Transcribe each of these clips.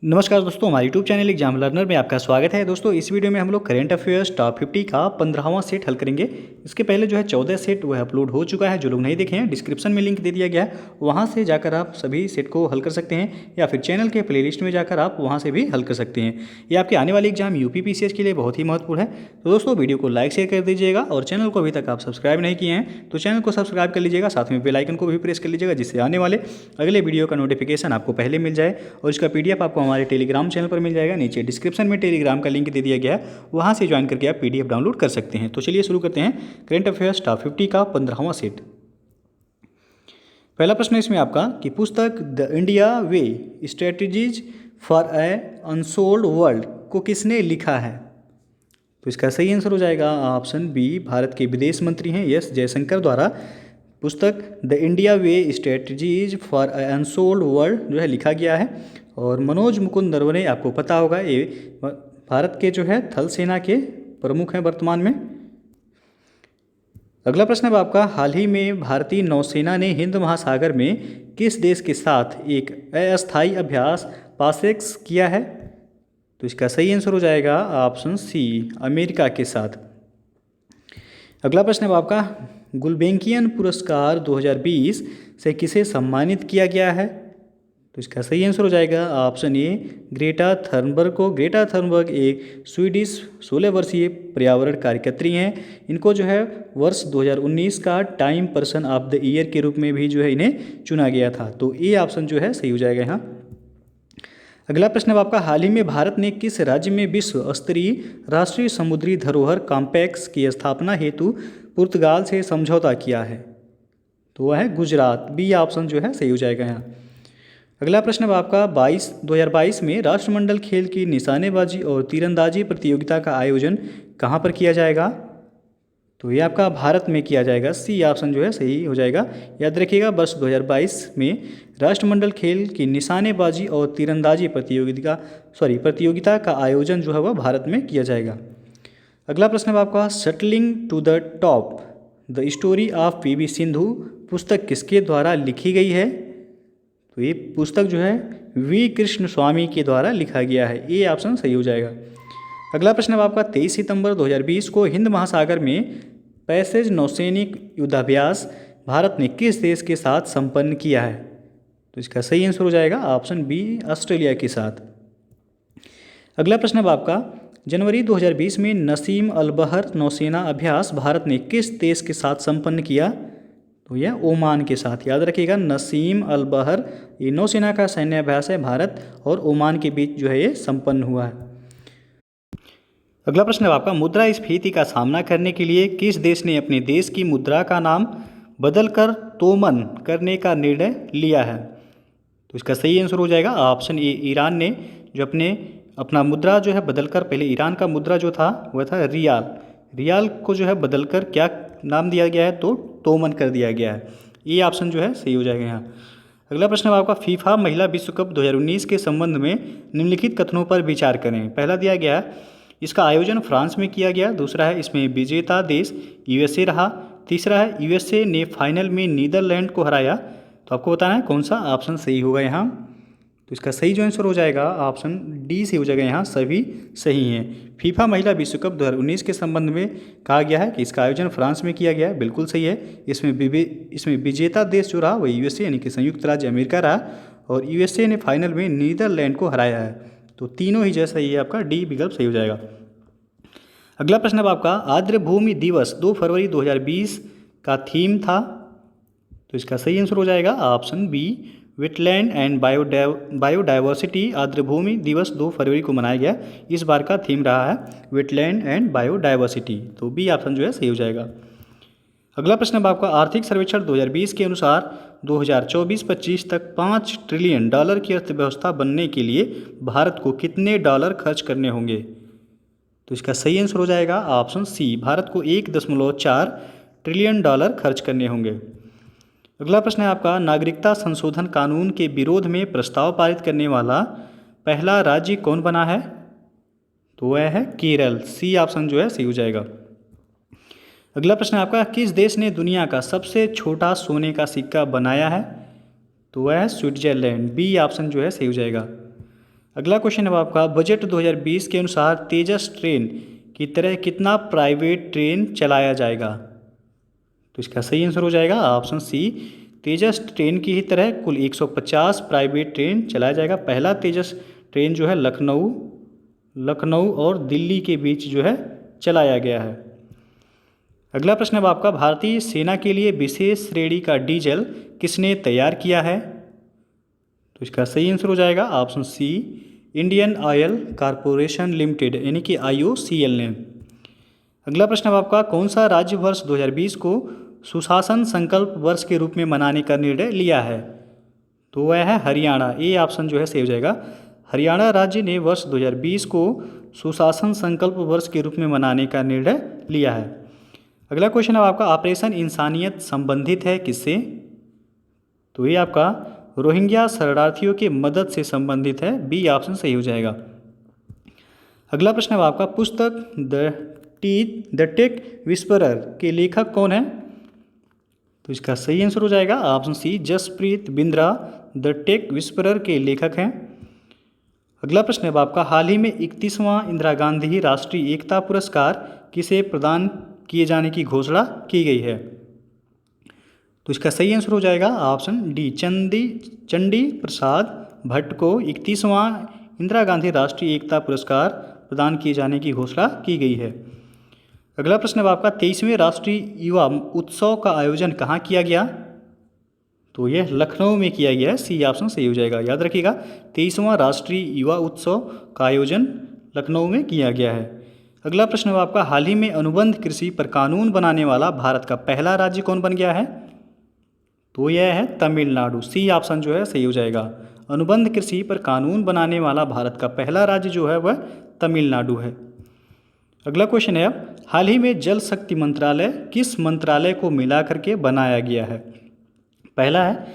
नमस्कार दोस्तों, हमारे यूट्यूब चैनल एग्जाम लर्नर में आपका स्वागत है। दोस्तों, इस वीडियो में हम लोग करेंट अफेयर्स टॉप 50 का 15वां सेट हल करेंगे। इसके पहले जो है 14 सेट वह अपलोड हो चुका है। जो लोग नहीं देखे हैं, डिस्क्रिप्शन में लिंक दे दिया गया है, वहां से जाकर आप सभी सेट को हल कर सकते हैं, या फिर चैनल के प्लेलिस्ट में जाकर आप वहां से भी हल कर सकते हैं। ये आपके आने वाले एग्जाम यूपी पीसीएस के लिए बहुत ही महत्वपूर्ण है। तो दोस्तों, वीडियो को लाइक शेयर कर दीजिएगा, और चैनल को अभी तक आप सब्सक्राइब नहीं किए हैं तो चैनल को सब्सक्राइब कर लीजिएगा, साथ में बेल आइकन को भी प्रेस कर लीजिएगा, जिससे आने वाले अगले वीडियो का नोटिफिकेशन आपको पहले मिल जाए। और इसका पीडीएफ आपको हमारे टेलीग्राम चैनल पर मिल जाएगा। नीचे डिस्क्रिप्शन में टेलीग्राम का लिंक दे दिया गया है, वहां से ज्वाइन करके आप पीडीएफ डाउनलोड कर सकते हैं। तो चलिए शुरू करते हैं करेंट अफेयर्स टॉप 50 का 15वां सेट। पहला प्रश्न इसमें आपका कि पुस्तक the India way strategies for a unsold world को किसने लिखा है? तो इसका सही आंसर हो जाएगा ऑप्शन बी, भारत के विदेश मंत्री हैं एस जयशंकर द्वारा पुस्तक the India way strategies for a unsold world जो है लिखा गया है। और मनोज मुकुंद नरवणे, आपको पता होगा, ये भारत के जो है थल सेना के प्रमुख हैं वर्तमान में। अगला प्रश्न है आपका, हाल ही में भारतीय नौसेना ने हिंद महासागर में किस देश के साथ एक अस्थायी अभ्यास पासेक्स किया है? तो इसका सही आंसर हो जाएगा ऑप्शन सी, अमेरिका के साथ। अगला प्रश्न है आपका, गुलबेंकियन पुरस्कार 2020 से किसे सम्मानित किया गया है? तो इसका सही आंसर हो जाएगा ऑप्शन ए, ग्रेटा थर्नबर्ग को। ग्रेटा थर्नबर्ग एक स्वीडिश 16 वर्षीय पर्यावरण कार्यकर्त्री हैं। इनको जो है वर्ष 2019 का time person of the year के रूप में भी जो है इन्हें चुना गया था। तो ए ऑप्शन जो है सही हो जाएगा यहाँ। अगला प्रश्न है आपका, हाल ही में भारत ने किस राज्य में विश्व स्तरीय राष्ट्रीय समुद्री धरोहर कॉम्प्लेक्स की स्थापना हेतु पुर्तगाल से समझौता किया है? तो वह है गुजरात। बी ऑप्शन जो है सही हो जाएगा यहाँ। अगला प्रश्न है आपका, 2022 में राष्ट्रमंडल खेल की निशानेबाजी और तीरंदाजी प्रतियोगिता का आयोजन कहाँ पर किया जाएगा? तो ये आपका भारत में किया जाएगा। सी ऑप्शन जो है सही हो जाएगा। याद रखिएगा, वर्ष 2022 में राष्ट्रमंडल खेल की निशानेबाजी और तीरंदाजी प्रतियोगिता का आयोजन जो है वह भारत में किया जाएगा। अगला प्रश्न है आपका, shuttling to the top the story of PV Sindhu पुस्तक किसके द्वारा लिखी गई है? तो ये पुस्तक जो है वी कृष्ण स्वामी के द्वारा लिखा गया है। ए ऑप्शन सही हो जाएगा। अगला प्रश्न है आपका, 23 सितंबर 2020 को हिंद महासागर में पैसेज नौसैनिक युद्धाभ्यास भारत ने किस देश के साथ संपन्न किया है? तो इसका सही आंसर हो जाएगा ऑप्शन बी, ऑस्ट्रेलिया के साथ। अगला प्रश्न है आपका, जनवरी 2020 में नसीम अल बहर नौसेना अभ्यास भारत ने किस देश के साथ संपन्न किया? तो यह ओमान के साथ। याद रखिएगा, नसीम अल बहर ये नौसेना का सैन्य अभ्यास है, भारत और ओमान के बीच जो है ये संपन्न हुआ है। अगला प्रश्न है आपका, मुद्रास्फीति का सामना करने के लिए किस देश ने अपने देश की मुद्रा का नाम बदलकर तोमन करने का निर्णय लिया है? तो इसका सही आंसर हो जाएगा ऑप्शन ए, ईरान ने जो अपना मुद्रा जो है बदलकर, पहले ईरान का मुद्रा जो था वह था रियाल। रियाल को जो है बदलकर क्या नाम दिया गया है? तो तोमन कर दिया गया है। ये ऑप्शन जो है सही हो जाएगा यहाँ। अगला प्रश्न है आपका, फीफा महिला विश्व कप 2019 के संबंध में निम्नलिखित कथनों पर विचार करें। पहला दिया गया है, इसका आयोजन फ्रांस में किया गया। दूसरा है, इसमें विजेता देश यूएसए रहा। तीसरा है, यूएसए ने फाइनल में नीदरलैंड को हराया। तो आपको बताना है कौन सा ऑप्शन सही होगा यहाँ। तो इसका सही जो आंसर हो जाएगा ऑप्शन डी से हो जाएगा यहाँ, सभी सही हैं। फीफा महिला विश्व कप 2019 के संबंध में कहा गया है कि इसका आयोजन फ्रांस में किया गया है, बिल्कुल सही है। इसमें विजेता देश जो रहा वह यूएसए यानी कि संयुक्त राज्य अमेरिका रहा, और यूएसए ने फाइनल में नीदरलैंड को हराया है। तो तीनों ही जैसा ही आपका डी विकल्प सही हो जाएगा। अगला प्रश्न है आपका, आर्द्र भूमि दिवस 2 फरवरी 2020 का थीम था। तो इसका सही आंसर हो जाएगा option B, wetland and biodiversity. आर्द्र भूमि दिवस 2 फरवरी को मनाया गया। इस बार का थीम रहा है वेटलैंड एंड बायोडाइवर्सिटी। तो बी ऑप्शन जो है सही हो जाएगा। अगला प्रश्न है आपका, आर्थिक सर्वेक्षण 2020 के अनुसार 2024-25 तक $5 ट्रिलियन की अर्थव्यवस्था बनने के लिए भारत को कितने डॉलर खर्च करने होंगे? तो इसका सही आंसर हो जाएगा ऑप्शन सी, भारत को $1.4 ट्रिलियन खर्च करने होंगे। अगला प्रश्न है आपका, नागरिकता संशोधन कानून के विरोध में प्रस्ताव पारित करने वाला पहला राज्य कौन बना है? तो वह है केरल। सी ऑप्शन जो है सही हो जाएगा। अगला प्रश्न है आपका, किस देश ने दुनिया का सबसे छोटा सोने का सिक्का बनाया है? तो वह है स्विट्जरलैंड। बी ऑप्शन जो है सही हो जाएगा। अगला क्वेश्चन है आपका, बजट 2020 के अनुसार तेजस ट्रेन की तरह कितना प्राइवेट ट्रेन चलाया जाएगा? तो इसका सही आंसर हो जाएगा ऑप्शन सी, तेजस ट्रेन की ही तरह कुल 150 प्राइवेट ट्रेन चलाया जाएगा। पहला तेजस ट्रेन जो है लखनऊ और दिल्ली के बीच जो है चलाया गया है। अगला प्रश्न है आपका, भारतीय सेना के लिए विशेष श्रेणी का डीजल किसने तैयार किया है? तो इसका सही आंसर हो जाएगा option C, Indian Oil Corporation Limited यानी कि IOCL ने। अगला प्रश्न है आपका, कौन सा राज्य वर्ष 2020 को सुशासन संकल्प वर्ष के रूप में मनाने का निर्णय लिया है? तो वह है हरियाणा। ए ऑप्शन जो है सही हो जाएगा। हरियाणा राज्य ने वर्ष 2020 को सुशासन संकल्प वर्ष के रूप में मनाने का निर्णय लिया है। अगला क्वेश्चन है आपका, ऑपरेशन इंसानियत संबंधित है किससे? तो ये आपका रोहिंग्या शरणार्थियों की मदद से संबंधित है। बी ऑप्शन सही हो जाएगा। अगला प्रश्न है आपका, पुस्तक द टेक विस्परर के लेखक कौन है? तो इसका सही आंसर हो जाएगा option C, Jaspreet Bindra the tech whisperer के लेखक हैं। अगला प्रश्न है आपका, हाल ही में 31वां इंदिरा गांधी राष्ट्रीय एकता पुरस्कार किसे प्रदान किए जाने की घोषणा की गई है? तो इसका सही आंसर हो जाएगा ऑप्शन डी, चंडी प्रसाद भट्ट को 31वां इंदिरा गांधी राष्ट्रीय एकता पुरस्कार प्रदान किए जाने की घोषणा की गई है। अगला प्रश्न है आपका, 23वें राष्ट्रीय युवा उत्सव का आयोजन कहाँ किया गया? तो यह लखनऊ में किया गया है। सी ऑप्शन सही हो जाएगा। याद रखिएगा, 23वां राष्ट्रीय युवा उत्सव का आयोजन लखनऊ में किया गया है। अगला प्रश्न है आपका, हाल ही में अनुबंध कृषि पर कानून बनाने वाला भारत का पहला राज्य कौन बन गया है? तो यह है तमिलनाडु। सी ऑप्शन जो है सही हो जाएगा। अनुबंध कृषि पर कानून बनाने वाला भारत का पहला राज्य जो है वह तमिलनाडु है। अगला क्वेश्चन है, हाल ही में जल शक्ति मंत्रालय किस मंत्रालय को मिला करके बनाया गया है? पहला है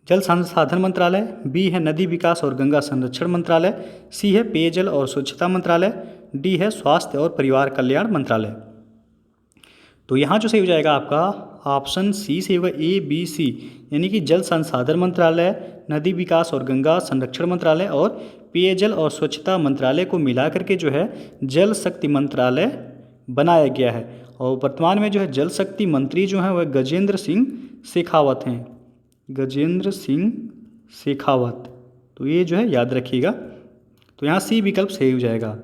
जल संसाधन मंत्रालय, बी है नदी विकास और गंगा संरक्षण मंत्रालय, सी है पेयजल और स्वच्छता मंत्रालय, डी है स्वास्थ्य और परिवार कल्याण मंत्रालय। तो यहाँ जो सही हो जाएगा आपका ऑप्शन सी से होगा, ABC यानी कि जल संसाधन मंत्रालय, नदी विकास और गंगा संरक्षण मंत्रालय और पेयजल और स्वच्छता मंत्रालय को मिला करके जो है जल शक्ति मंत्रालय बनाया गया है। और वर्तमान में जो है जल शक्ति मंत्री जो हैं वह गजेंद्र सिंह शेखावत हैं। गजेंद्र सिंह शेखावत, तो ये जो है याद रखिएगा। तो यहाँ सी विकल्प सही हो जाएगा।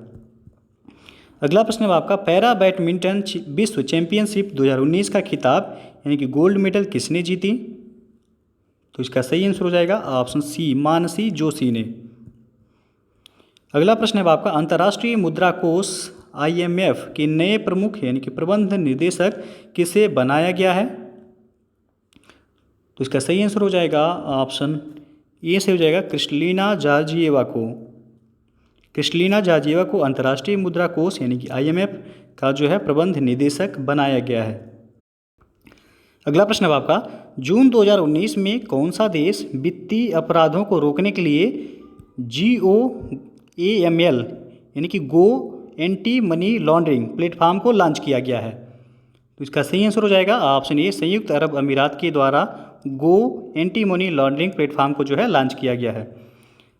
अगला प्रश्न है आपका, पैरा बैडमिंटन विश्व चैंपियनशिप 2019 का खिताब यानी कि गोल्ड मेडल किसने जीती? तो इसका सही आंसर हो जाएगा ऑप्शन सी, मानसी जोशी ने। अगला प्रश्न है आपका, अंतर्राष्ट्रीय मुद्रा कोष IMF के नए प्रमुख यानी कि प्रबंध निदेशक किसे बनाया गया है? तो इसका सही आंसर हो जाएगा ऑप्शन ए से हो जाएगा, क्रिस्टलिना जॉर्जिएवा को। क्रिस्टलिना जॉर्जिएवा को अंतर्राष्ट्रीय मुद्रा कोष यानी कि IMF का जो है प्रबंध निदेशक बनाया गया है। अगला प्रश्न है आपका, जून 2019 में कौन सा देश वित्तीय अपराधों को रोकने के लिए GOAML यानी कि गो एंटी मनी लॉन्ड्रिंग प्लेटफॉर्म को लॉन्च किया गया है? तो इसका सही आंसर हो जाएगा ऑप्शन ए, संयुक्त अरब अमीरात के द्वारा गो एंटी मनी लॉन्ड्रिंग प्लेटफॉर्म को जो है लॉन्च किया गया है।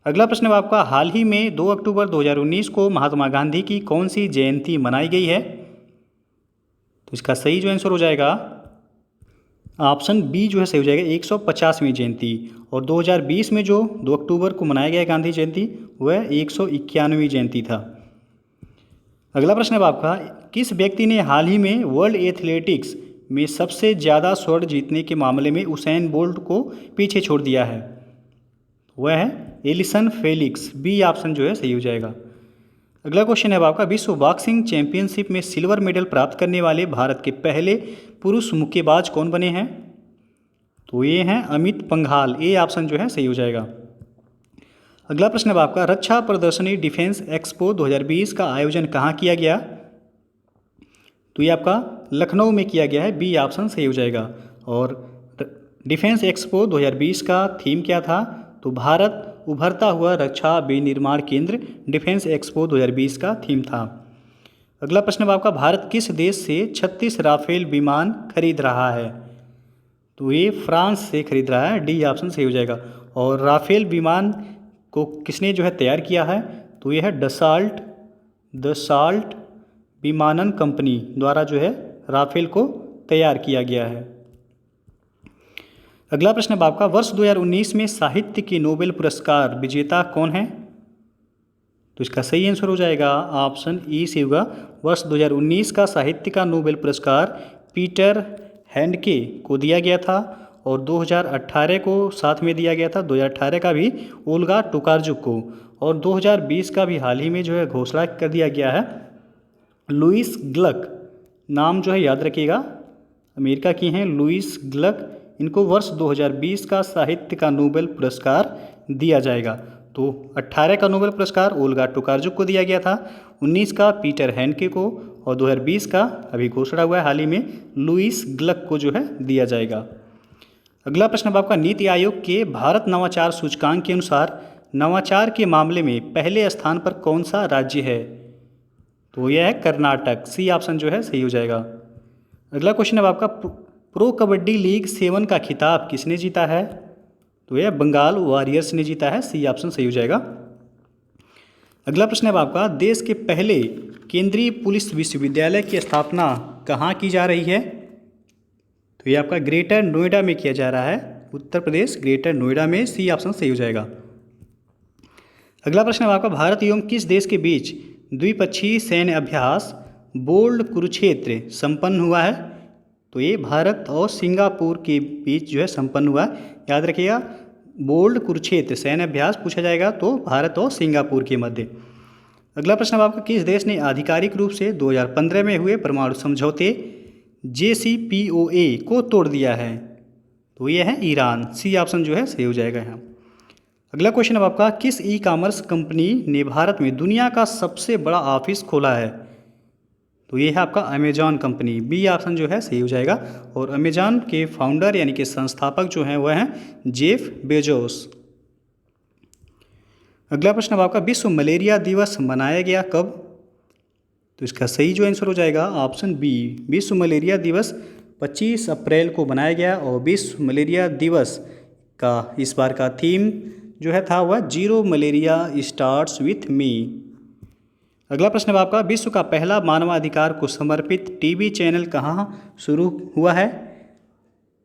अगला प्रश्न है आपका, हाल ही में 2 अक्टूबर 2019 को महात्मा गांधी की कौन सी जयंती मनाई गई है? तो इसका सही जो आंसर हो जाएगा ऑप्शन बी जो है सही हो जाएगा, 150वीं जयंती। और 2020 में जो 2 अक्टूबर को मनाया गया गांधी जयंती वह 191वीं जयंती था। अगला प्रश्न है आपका, किस व्यक्ति ने हाल ही में वर्ल्ड एथलेटिक्स में सबसे ज़्यादा स्वर्ण जीतने के मामले में उसेन बोल्ट को पीछे छोड़ दिया है? वह है एलिसन फेलिक्स। बी ऑप्शन जो है सही हो जाएगा। अगला क्वेश्चन है आपका, विश्व बॉक्सिंग चैंपियनशिप में सिल्वर मेडल प्राप्त करने वाले भारत के पहले पुरुष मुक्केबाज कौन बने हैं? तो ये हैं अमित पंघाल। ए ऑप्शन जो है सही हो जाएगा। अगला प्रश्न है आपका, रक्षा प्रदर्शनी डिफेंस एक्सपो 2020 का आयोजन कहाँ किया गया? तो ये आपका लखनऊ में किया गया है। बी ऑप्शन सही हो जाएगा। और डिफेंस एक्सपो 2020 का थीम क्या था? तो भारत उभरता हुआ रक्षा विनिर्माण केंद्र डिफेंस एक्सपो 2020 का थीम था। अगला प्रश्न आपका, भारत किस देश से 36 राफेल विमान खरीद रहा है? तो ये फ्रांस से खरीद रहा है। डी ऑप्शन सही हो जाएगा। और राफेल विमान को किसने जो है तैयार किया है? तो यह है दसाल्ट विमानन कंपनी द्वारा जो है राफेल को तैयार किया गया है। अगला प्रश्न है आपका, वर्ष 2019 में साहित्य के नोबेल पुरस्कार विजेता कौन है? तो इसका सही आंसर हो जाएगा ऑप्शन ई से होगा। वर्ष 2019 का साहित्य का नोबेल पुरस्कार पीटर हैंडके को दिया गया था और 2018 को साथ में दिया गया था, 2018 का भी ओल्गा टोकार्जुक को, और 2020 का भी हाल ही में जो है घोषणा कर दिया गया है लुईस ग्लक, नाम जो है याद रखिएगा, अमेरिका की हैं लुईस ग्लक, इनको वर्ष 2020 का साहित्य का नोबेल पुरस्कार दिया जाएगा। तो 18 का नोबेल पुरस्कार ओल्गा टोकार्जुक को दिया गया था, 19 का पीटर हैंडके को, और 2020 का अभी घोषणा हुआ है हाल ही में लुईस ग्लक को जो है दिया जाएगा। अगला प्रश्न अब आपका, नीति आयोग के भारत नवाचार सूचकांक के अनुसार नवाचार के मामले में पहले स्थान पर कौन सा राज्य है? तो यह है कर्नाटक, सी ऑप्शन जो है सही हो जाएगा। अगला क्वेश्चन अब आपका, प्रो कबड्डी लीग 7 का खिताब किसने जीता है? तो यह बंगाल वॉरियर्स ने जीता है, सी ऑप्शन सही हो जाएगा। अगला प्रश्न है आपका, देश के पहले केंद्रीय पुलिस विश्वविद्यालय की स्थापना कहाँ की जा रही है? तो ये आपका ग्रेटर नोएडा में किया जा रहा है, उत्तर प्रदेश ग्रेटर नोएडा में, सी ऑप्शन सही हो जाएगा। अगला प्रश्न है आपका, भारत एवं किस देश के बीच द्विपक्षीय सैन्य अभ्यास बोल्ड कुरुक्षेत्र संपन्न हुआ है? तो ये भारत और सिंगापुर के बीच जो है संपन्न हुआ है, याद रखिएगा। बोल्ड कुरुक्षेत्र सैन्य अभ्यास पूछा जाएगा तो भारत और सिंगापुर के मध्य। अगला प्रश्न आपका, किस देश ने आधिकारिक रूप से 2015 में हुए परमाणु समझौते JCPOA को तोड़ दिया है? तो यह है ईरान, सी ऑप्शन जो है सही हो जाएगा यहाँ। अगला क्वेश्चन अब आपका, किस ई कॉमर्स कंपनी ने भारत में दुनिया का सबसे बड़ा ऑफिस खोला है? तो ये है आपका अमेजॉन कंपनी, बी ऑप्शन जो है सही हो जाएगा। और अमेजॉन के फाउंडर यानी कि संस्थापक जो हैं वह हैं जेफ बेजोस। अगला प्रश्न अब आपका, विश्व मलेरिया दिवस मनाया गया कब? तो इसका सही जो आंसर हो जाएगा ऑप्शन बी, विश्व मलेरिया दिवस 25 अप्रैल को मनाया गया। और विश्व मलेरिया दिवस का इस बार का थीम जो है था वह zero malaria starts with me. अगला प्रश्न है आपका, विश्व का पहला मानवाधिकार को समर्पित टीवी चैनल कहाँ शुरू हुआ है?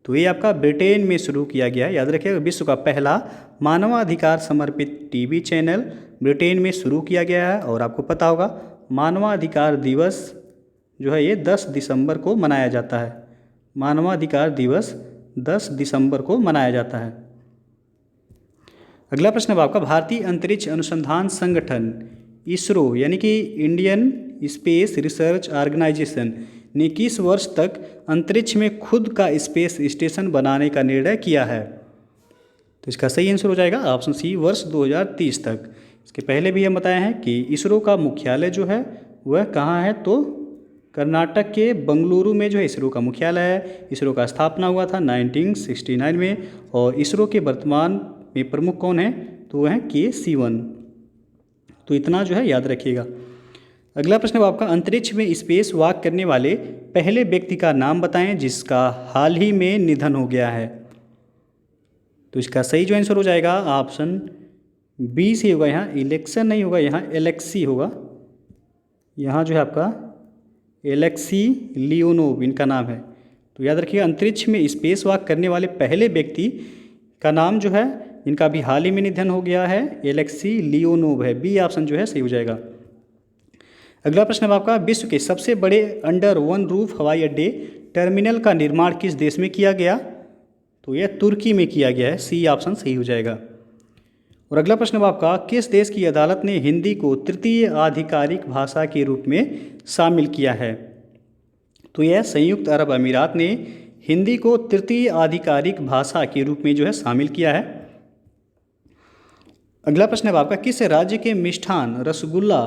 तो ये आपका ब्रिटेन में शुरू किया गया है, याद रखिएगा। विश्व का पहला मानवाधिकार समर्पित टीवी चैनल ब्रिटेन में शुरू किया गया है। और आपको पता होगा मानवाधिकार दिवस जो है ये 10 दिसंबर को मनाया जाता है, मानवाधिकार दिवस 10 दिसंबर को मनाया जाता है। अगला प्रश्न है आपका, भारतीय अंतरिक्ष अनुसंधान संगठन इसरो यानी कि इंडियन स्पेस रिसर्च ऑर्गेनाइजेशन ने किस वर्ष तक अंतरिक्ष में खुद का स्पेस स्टेशन बनाने का निर्णय किया है? तो इसका सही आंसर हो जाएगा ऑप्शन सी, वर्ष 2030 तक। इसके पहले भी हम बताए हैं कि इसरो का मुख्यालय जो है वह कहाँ है? तो कर्नाटक के बंगलुरु में जो है इसरो का मुख्यालय है। इसरो का स्थापना हुआ था 1969 में। और इसरो के वर्तमान में प्रमुख कौन है? तो वह है के सिवन। तो इतना जो है याद रखिएगा। अगला प्रश्न है आपका, अंतरिक्ष में स्पेस वॉक करने वाले पहले व्यक्ति का नाम बताएं जिसका हाल ही में निधन हो गया है। तो इसका सही जो आंसर हो जाएगा ऑप्शन बी से होगा, यहाँ इलेक्शन नहीं होगा, यहाँ एलेक्सी होगा। यहाँ जो है आपका एलेक्सी लियोनोव इनका नाम है। तो याद रखिएगा, अंतरिक्ष में स्पेस वॉक करने वाले पहले व्यक्ति का नाम जो है, इनका भी हाल ही में निधन हो गया है, एलेक्सी लियोनोव है, बी ऑप्शन जो है सही हो जाएगा। अगला प्रश्न है आपका, विश्व के सबसे बड़े अंडर वन रूफ हवाई अड्डे टर्मिनल का निर्माण किस देश में किया गया? तो यह तुर्की में किया गया है, सी ऑप्शन सही हो जाएगा। और अगला प्रश्न है आपका, किस देश की अदालत ने हिंदी को तृतीय आधिकारिक भाषा के रूप में शामिल किया है? तो यह संयुक्त अरब अमीरात ने हिंदी को तृतीय आधिकारिक भाषा के रूप में जो है शामिल किया है। अगला प्रश्न है आपका, किस राज्य के मिष्ठान रसगुल्ला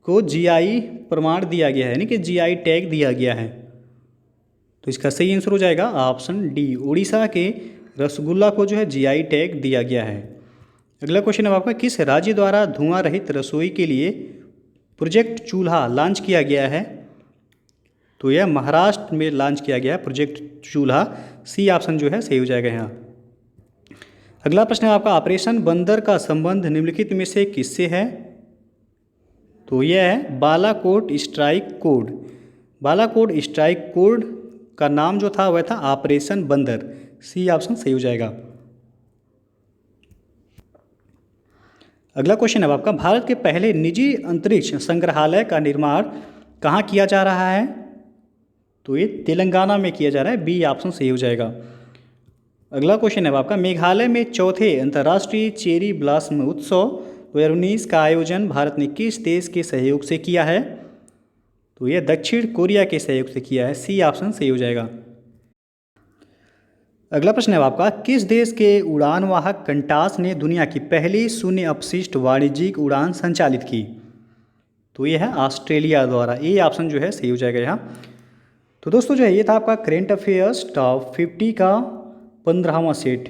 को जीआई प्रमाण दिया गया है, यानी कि जीआई टैग दिया गया है? तो इसका सही आंसर हो जाएगा ऑप्शन डी, उड़ीसा के रसगुल्ला को जो है जीआई टैग दिया गया है। अगला क्वेश्चन है आपका, किस राज्य द्वारा धुआं रहित रसोई के लिए प्रोजेक्ट चूल्हा लॉन्च किया गया है? तो यह महाराष्ट्र में लॉन्च किया गया है प्रोजेक्ट चूल्हा, सी ऑप्शन जो है सही हो जाएगा यहाँ। अगला प्रश्न है आपका, ऑपरेशन बंदर का संबंध निम्नलिखित में से किससे है? तो यह है Balakot strike code. Balakot strike code का नाम जो था वह था ऑपरेशन बंदर। सी ऑप्शन सही हो जाएगा। अगला क्वेश्चन है आपका, भारत के पहले निजी अंतरिक्ष संग्रहालय का निर्माण कहाँ किया जा रहा है? तो ये तेलंगाना में किया जा रहा है। बी ऑप्शन सही हो जाएगा। अगला क्वेश्चन है आपका, मेघालय में चौथे अंतर्राष्ट्रीय चेरी ब्लॉसम उत्सव 2019 का आयोजन भारत ने किस देश के सहयोग से किया है? तो यह दक्षिण कोरिया के सहयोग से किया है। सी ऑप्शन सही हो जाएगा। अगला प्रश्न है आपका, किस देश के उड़ान वाहक कंटास ने दुनिया की पहली शून्य अपशिष्ट वाणिज्यिक उड़ान संचालित की? तो यह है ऑस्ट्रेलिया द्वारा। ए ऑप्शन जो है सही हो जाएगा यहाँ। तो दोस्तों जो है ये था आपका करेंट अफेयर्स टॉप 50 का 15वां सेट।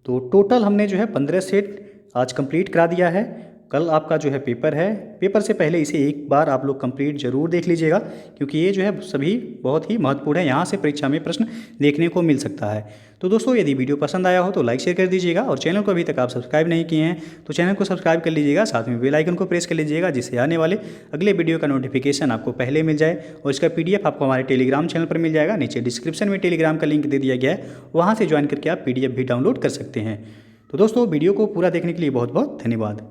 तो टोटल हमने जो है 15 सेट आज कंप्लीट करा दिया है। कल आपका जो है पेपर है। पेपर से पहले इसे एक बार आप लोग कंप्लीट जरूर देख लीजिएगा, क्योंकि ये जो है सभी बहुत ही महत्वपूर्ण है। यहाँ से परीक्षा में प्रश्न देखने को मिल सकता है। तो दोस्तों यदि वीडियो पसंद आया हो तो लाइक शेयर कर दीजिएगा, और चैनल को अभी तक आप सब्सक्राइब नहीं किए हैं तो चैनल को सब्सक्राइब कर लीजिएगा, साथ में बेल आइकन को प्रेस कर लीजिएगा, जिससे आने वाले अगले वीडियो का नोटिफिकेशन आपको पहले मिल जाए। और इसका PDF आपको हमारे टेलीग्राम चैनल पर मिल जाएगा। नीचे डिस्क्रिप्शन में टेलीग्राम का लिंक दे दिया गया है, वहाँ से ज्वाइन करके आप PDF भी डाउनलोड कर सकते हैं। तो दोस्तों वीडियो को पूरा देखने के लिए बहुत बहुत धन्यवाद।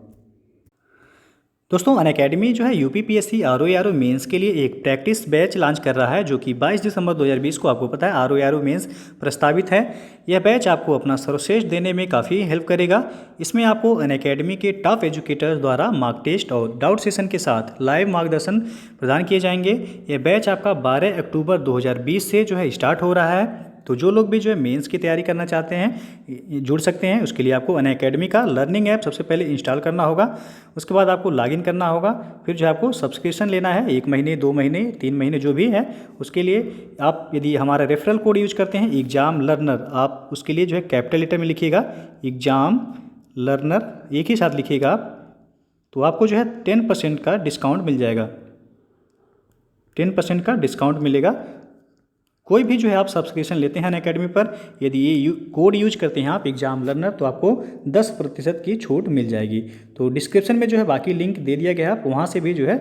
दोस्तों अनअकैडमी जो है UPPSC ROE मेंस के लिए एक प्रैक्टिस बैच लॉन्च कर रहा है, जो कि 22 दिसंबर 2020 को आपको पता है ROE मेंस प्रस्तावित है। यह बैच आपको अपना सर्वश्रेष्ठ देने में काफ़ी हेल्प करेगा। इसमें आपको अनअकैडमी के टॉप एजुकेटर्स द्वारा मार्क टेस्ट और डाउट सेशन के साथ लाइव मार्गदर्शन प्रदान किए जाएंगे। यह बैच आपका 12 अक्टूबर 2020 से जो है स्टार्ट हो रहा है। तो जो लोग भी जो है मेंस की तैयारी करना चाहते हैं जुड़ सकते हैं। उसके लिए आपको अनअकैडमी का लर्निंग ऐप सबसे पहले इंस्टॉल करना होगा। उसके बाद आपको लॉगिन करना होगा। फिर जो आपको सब्सक्रिप्शन लेना है, 1 महीने 2 महीने 3 महीने जो भी है। उसके लिए आप यदि हमारा रेफरल कोड यूज करते हैं एग्जाम लर्नर, आप उसके लिए जो है कैपिटल लेटर में लिखिएगा एग्जाम लर्नर, एक ही साथ लिखिएगा आप, तो आपको जो है 10% का डिस्काउंट मिल जाएगा। 10% का डिस्काउंट मिलेगा। कोई भी जो है आप सब्सक्रिप्शन लेते हैं अनअकैडमी पर, यदि ये कोड यूज करते हैं आप एग्जाम लर्नर, तो आपको 10% की छूट मिल जाएगी। तो डिस्क्रिप्शन में जो है बाकी लिंक दे दिया गया है, आप वहाँ से भी जो है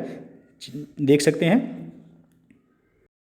देख सकते हैं।